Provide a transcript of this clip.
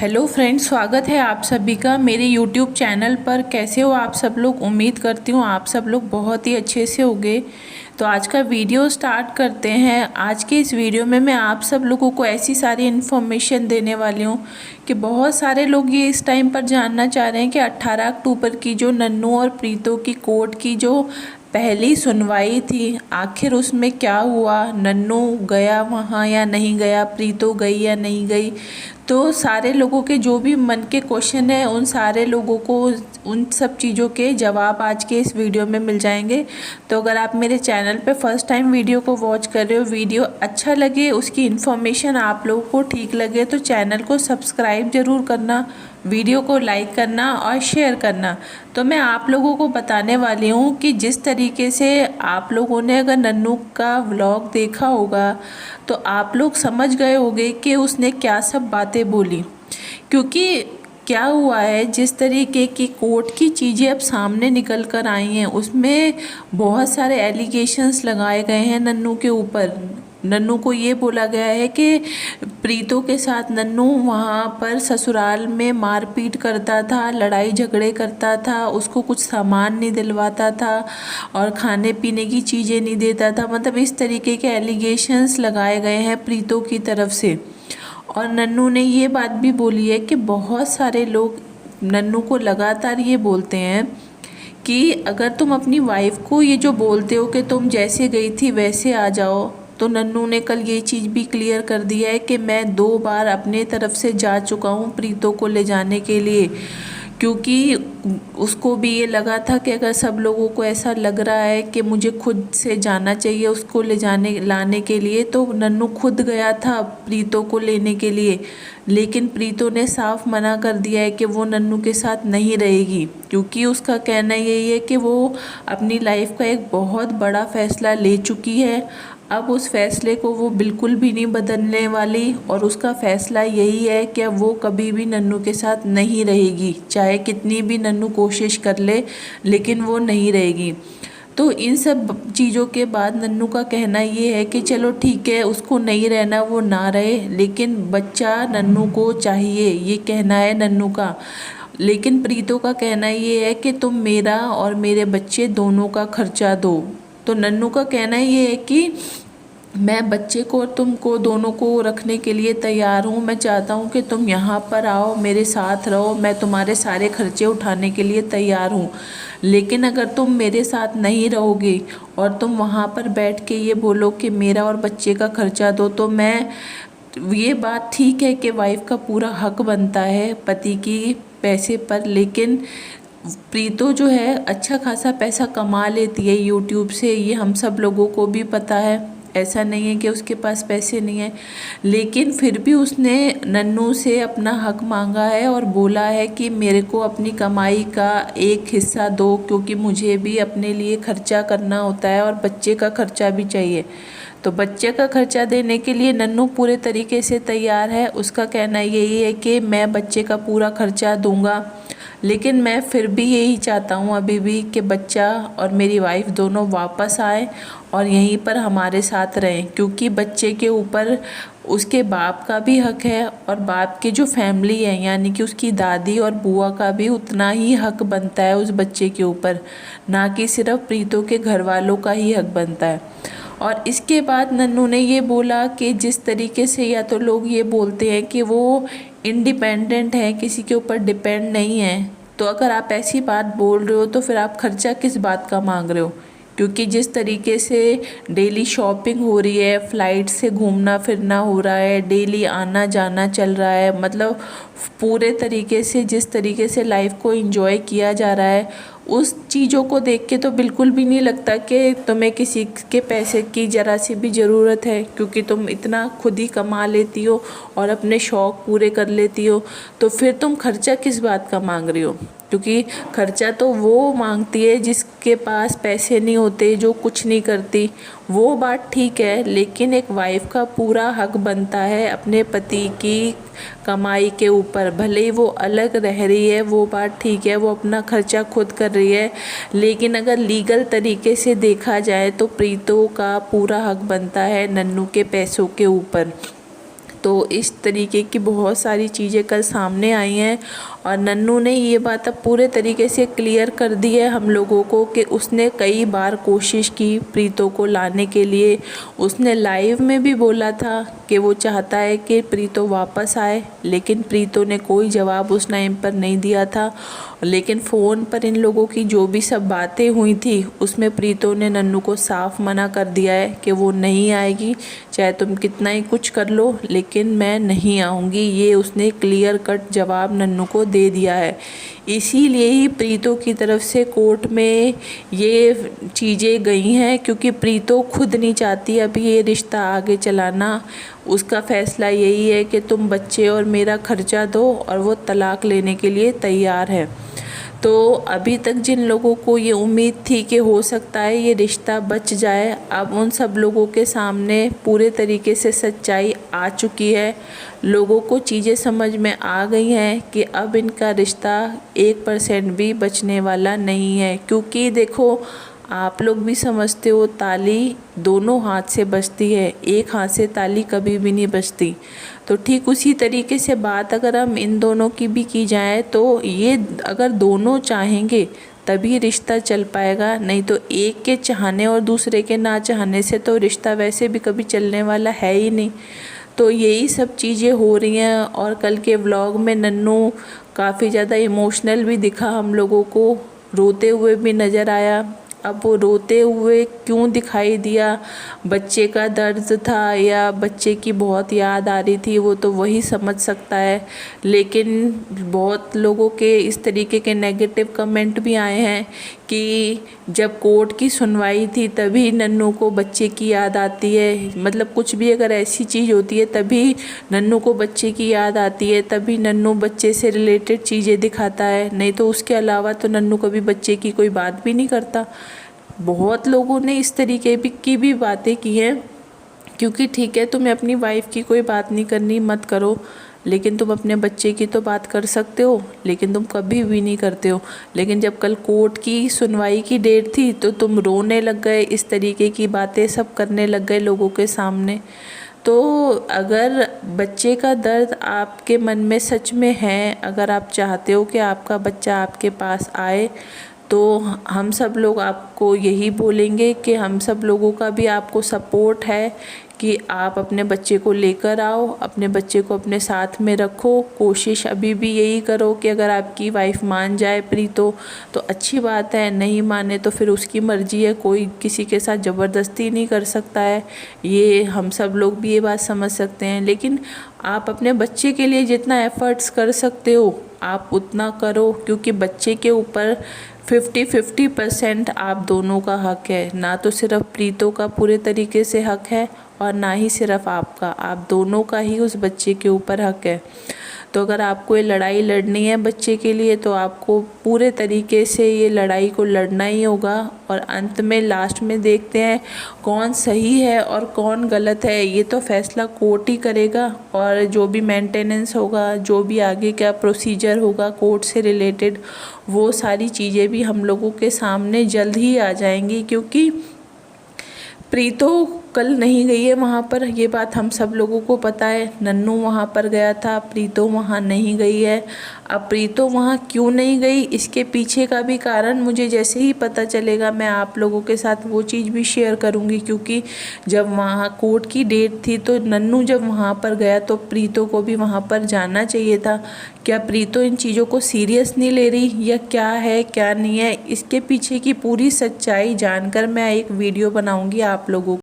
Hello friends, स्वागत है आप सभी का मेरे यूट्यूब चैनल पर। कैसे हो आप सब लोग? उम्मीद करती हूँ आप सब लोग बहुत ही अच्छे से होंगे। तो आज का वीडियो स्टार्ट करते हैं। आज के इस वीडियो में मैं आप सब लोगों को ऐसी सारी इन्फॉर्मेशन देने वाली हूँ कि बहुत सारे लोग ये इस टाइम पर जानना चाह रहे हैं कि 18 अक्टूबर की जो नन्नू और प्रीतो की कोर्ट की जो पहली सुनवाई थी, आखिर उसमें क्या हुआ? नन्नू गया वहाँ या नहीं गया? प्रीतो गई या नहीं गई? तो सारे लोगों के जो भी मन के क्वेश्चन है, उन सारे लोगों को उन सब चीज़ों के जवाब आज के इस वीडियो में मिल जाएंगे। तो अगर आप मेरे चैनल पे फर्स्ट टाइम वीडियो को वॉच कर रहे हो, वीडियो अच्छा लगे, उसकी इन्फॉर्मेशन आप लोगों को ठीक लगे, तो चैनल को सब्सक्राइब ज़रूर करना, वीडियो को लाइक करना और शेयर करना। तो मैं आप लोगों को बताने वाली हूँ कि जिस तरीके से आप लोगों ने अगर नन्नू का व्लॉग देखा होगा तो आप लोग समझ गए होंगे कि उसने क्या सब बातें बोली। क्योंकि क्या हुआ है, जिस तरीके की कोर्ट की चीज़ें अब सामने निकल कर आई हैं, उसमें बहुत सारे एलिगेशंस लगाए गए हैं नन्नू के ऊपर। नन्नू को ये बोला गया है कि प्रीतो के साथ नन्नू वहाँ पर ससुराल में मारपीट करता था, लड़ाई झगड़े करता था, उसको कुछ सामान नहीं दिलवाता था और खाने पीने की चीज़ें नहीं देता था। मतलब इस तरीके के एलिगेशंस लगाए गए हैं प्रीतो की तरफ से। और नन्नू ने ये बात भी बोली है कि बहुत सारे लोग नन्नू को लगातार ये बोलते हैं कि अगर तुम अपनी वाइफ को ये जो बोलते हो कि तुम जैसे गई थी वैसे आ जाओ, तो नन्नू ने कल ये चीज़ भी क्लियर कर दिया है कि मैं 2 बार अपने तरफ से जा चुका हूँ प्रीतो को ले जाने के लिए। क्योंकि उसको भी ये लगा था कि अगर सब लोगों को ऐसा लग रहा है कि मुझे खुद से जाना चाहिए उसको ले जाने लाने के लिए, तो नन्नू खुद गया था प्रीतो को लेने के लिए। लेकिन प्रीतो ने साफ मना कर दिया है कि वो नन्नू के साथ नहीं रहेगी, क्योंकि उसका कहना यही है कि वो अपनी लाइफ का एक बहुत बड़ा फैसला ले चुकी है। अब उस फैसले को वो बिल्कुल भी नहीं बदलने वाली और उसका फैसला यही है कि अब वो कभी भी नन्नू के साथ नहीं रहेगी, चाहे कितनी भी नन्नू कोशिश कर ले, लेकिन वो नहीं रहेगी। तो इन सब चीज़ों के बाद नन्नू का कहना ये है कि चलो ठीक है, उसको नहीं रहना वो ना रहे, लेकिन बच्चा नन्नू को चाहिए, ये कहना है नन्नू का। लेकिन प्रीतो का कहना ये है कि तुम मेरा और मेरे बच्चे दोनों का खर्चा दो। तो नन्नू का कहना ये है कि मैं बच्चे को और तुमको दोनों को रखने के लिए तैयार हूँ। मैं चाहता हूँ कि तुम यहाँ पर आओ, मेरे साथ रहो, मैं तुम्हारे सारे खर्चे उठाने के लिए तैयार हूँ। लेकिन अगर तुम मेरे साथ नहीं रहोगे और तुम वहाँ पर बैठ के ये बोलो कि मेरा और बच्चे का खर्चा दो, तो मैं ये बात ठीक है कि वाइफ का पूरा हक बनता है पति की पैसे पर, लेकिन प्रीतो जो है अच्छा खासा पैसा कमा लेती है यूट्यूब से, ये हम सब लोगों को भी पता है। ऐसा नहीं है कि उसके पास पैसे नहीं है, लेकिन फिर भी उसने नन्नू से अपना हक मांगा है और बोला है कि मेरे को अपनी कमाई का एक हिस्सा दो, क्योंकि मुझे भी अपने लिए खर्चा करना होता है और बच्चे का खर्चा भी चाहिए। तो बच्चे का खर्चा देने के लिए नन्नू पूरे तरीके से तैयार है। उसका कहना यही है कि मैं बच्चे का पूरा खर्चा दूंगा, लेकिन मैं फिर भी यही चाहता हूँ अभी भी कि बच्चा और मेरी वाइफ दोनों वापस आए और यहीं पर हमारे साथ रहें, क्योंकि बच्चे के ऊपर उसके बाप का भी हक है और बाप की जो फैमिली है यानी कि उसकी दादी और बुआ का भी उतना ही हक बनता है उस बच्चे के ऊपर, ना कि सिर्फ प्रीतो के घर वालों का ही हक बनता है। और इसके बाद नन्नू ने ये बोला कि जिस तरीके से या तो लोग ये बोलते हैं कि वो इंडिपेंडेंट है, किसी के ऊपर डिपेंड नहीं है, तो अगर आप ऐसी बात बोल रहे हो तो फिर आप खर्चा किस बात का मांग रहे हो? क्योंकि जिस तरीके से डेली शॉपिंग हो रही है, फ्लाइट से घूमना फिरना हो रहा है, डेली आना जाना चल रहा है, मतलब पूरे तरीके से जिस तरीके से लाइफ को एंजॉय किया जा रहा है, उस चीज़ों को देख के तो बिल्कुल भी नहीं लगता कि तुम्हें किसी के पैसे की ज़रा सी भी ज़रूरत है, क्योंकि तुम इतना खुद ही कमा लेती हो और अपने शौक़ पूरे कर लेती हो। तो फिर तुम खर्चा किस बात का मांग रही हो? क्योंकि खर्चा तो वो मांगती है जिसके पास पैसे नहीं होते, जो कुछ नहीं करती, वो बात ठीक है, लेकिन एक वाइफ का पूरा हक बनता है अपने पति की कमाई के ऊपर। भले ही वो अलग रह रही है, वो बात ठीक है, वो अपना खर्चा खुद कर रही है, लेकिन अगर लीगल तरीके से देखा जाए तो प्रीतो का पूरा हक बनता है नन्नू के पैसों के ऊपर। तो इस तरीके की बहुत सारी चीज़ें कल सामने आई हैं और नन्नू ने ये बात अब पूरे तरीके से क्लियर कर दी है हम लोगों को कि उसने कई बार कोशिश की प्रीतो को लाने के लिए। उसने लाइव में भी बोला था कि वो चाहता है कि प्रीतो वापस आए, लेकिन प्रीतो ने कोई जवाब उस टाइम पर नहीं दिया था। लेकिन फ़ोन पर इन लोगों की जो भी सब बातें हुई थी उसमें प्रीतो ने नन्नू को साफ मना कर दिया है कि वो नहीं आएगी, चाहे तुम कितना ही कुछ कर लो लेकिन मैं नहीं आऊँगी। ये उसने क्लियर कट जवाब नन्नू को दे दिया है। इसीलिए ही प्रीतो की तरफ से कोर्ट में ये चीज़ें गई हैं, क्योंकि प्रीतो खुद नहीं चाहती अभी ये रिश्ता आगे चलाना। उसका फ़ैसला यही है कि तुम बच्चे और मेरा खर्चा दो, और वो तलाक लेने के लिए तैयार है। तो अभी तक जिन लोगों को ये उम्मीद थी कि हो सकता है ये रिश्ता बच जाए, अब उन सब लोगों के सामने पूरे तरीके से सच्चाई आ चुकी है। लोगों को चीज़ें समझ में आ गई हैं कि अब इनका रिश्ता 1% भी बचने वाला नहीं है। क्योंकि देखो, आप लोग भी समझते हो ताली दोनों हाथ से बजती है, एक हाथ से ताली कभी भी नहीं बजती। तो ठीक उसी तरीके से बात अगर हम इन दोनों की भी की जाए तो ये अगर दोनों चाहेंगे तभी रिश्ता चल पाएगा, नहीं तो एक के चाहने और दूसरे के ना चाहने से तो रिश्ता वैसे भी कभी चलने वाला है ही नहीं। तो यही सब चीज़ें हो रही हैं। और कल के व्लॉग में नन्नू काफ़ी ज़्यादा इमोशनल भी दिखा, हम लोगों को रोते हुए भी नज़र आया। अब वो रोते हुए क्यों दिखाई दिया, बच्चे का दर्द था या बच्चे की बहुत याद आ रही थी, वो तो वही समझ सकता है। लेकिन बहुत लोगों के इस तरीके के नेगेटिव कमेंट भी आए हैं कि जब कोर्ट की सुनवाई थी तभी नन्नू को बच्चे की याद आती है। मतलब कुछ भी अगर ऐसी चीज़ होती है तभी नन्नू को बच्चे की याद आती है, तभी नन्नू बच्चे से रिलेटेड चीज़ें दिखाता है, नहीं तो उसके अलावा तो नन्नू कभी बच्चे की कोई बात भी नहीं करता। बहुत लोगों ने इस तरीके की भी बातें की हैं। क्योंकि ठीक है, तुम्हें अपनी वाइफ की कोई बात नहीं करनी, मत करो, लेकिन तुम अपने बच्चे की तो बात कर सकते हो, लेकिन तुम कभी भी नहीं करते हो। लेकिन जब कल कोर्ट की सुनवाई की डेट थी तो तुम रोने लग गए, इस तरीके की बातें सब करने लग गए लोगों के सामने। तो अगर बच्चे का दर्द आपके मन में सच में है, अगर आप चाहते हो कि आपका बच्चा आपके पास आए, तो हम सब लोग आपको यही बोलेंगे कि हम सब लोगों का भी आपको सपोर्ट है कि आप अपने बच्चे को लेकर आओ, अपने बच्चे को अपने साथ में रखो। कोशिश अभी भी यही करो कि अगर आपकी वाइफ मान जाए प्रीतो तो अच्छी बात है, नहीं माने तो फिर उसकी मर्ज़ी है, कोई किसी के साथ ज़बरदस्ती नहीं कर सकता है। ये हम सब लोग भी ये बात समझ सकते हैं। लेकिन आप अपने बच्चे के लिए जितना एफ़र्ट्स कर सकते हो आप उतना करो, क्योंकि बच्चे के ऊपर 50-50% आप दोनों का हक है। ना तो सिर्फ प्रीतो का पूरे तरीके से हक है और ना ही सिर्फ आपका, आप दोनों का ही उस बच्चे के ऊपर हक है। तो अगर आपको ये लड़ाई लड़नी है बच्चे के लिए तो आपको पूरे तरीके से ये लड़ाई को लड़ना ही होगा। और अंत में लास्ट में देखते हैं कौन सही है और कौन गलत है, ये तो फैसला कोर्ट ही करेगा। और जो भी मेंटेनेंस होगा, जो भी आगे क्या प्रोसीजर होगा कोर्ट से रिलेटेड, वो सारी चीज़ें भी हम लोगों के सामने जल्द ही आ जाएंगी। क्योंकि प्रीतो कल नहीं गई है वहाँ पर, ये बात हम सब लोगों को पता है। नन्नू वहाँ पर गया था, प्रीतो वहाँ नहीं गई है। अब प्रीतो वहाँ क्यों नहीं गई, इसके पीछे का भी कारण मुझे जैसे ही पता चलेगा मैं आप लोगों के साथ वो चीज़ भी शेयर करूँगी। क्योंकि जब वहाँ कोर्ट की डेट थी तो नन्नू जब वहाँ पर गया तो प्रीतो को भी वहाँ पर जाना चाहिए था। क्या प्रीतो इन चीज़ों को सीरियस नहीं ले रही या क्या है क्या नहीं है, इसके पीछे की पूरी सच्चाई जानकर मैं एक वीडियो बनाऊँगी आप लोगों को।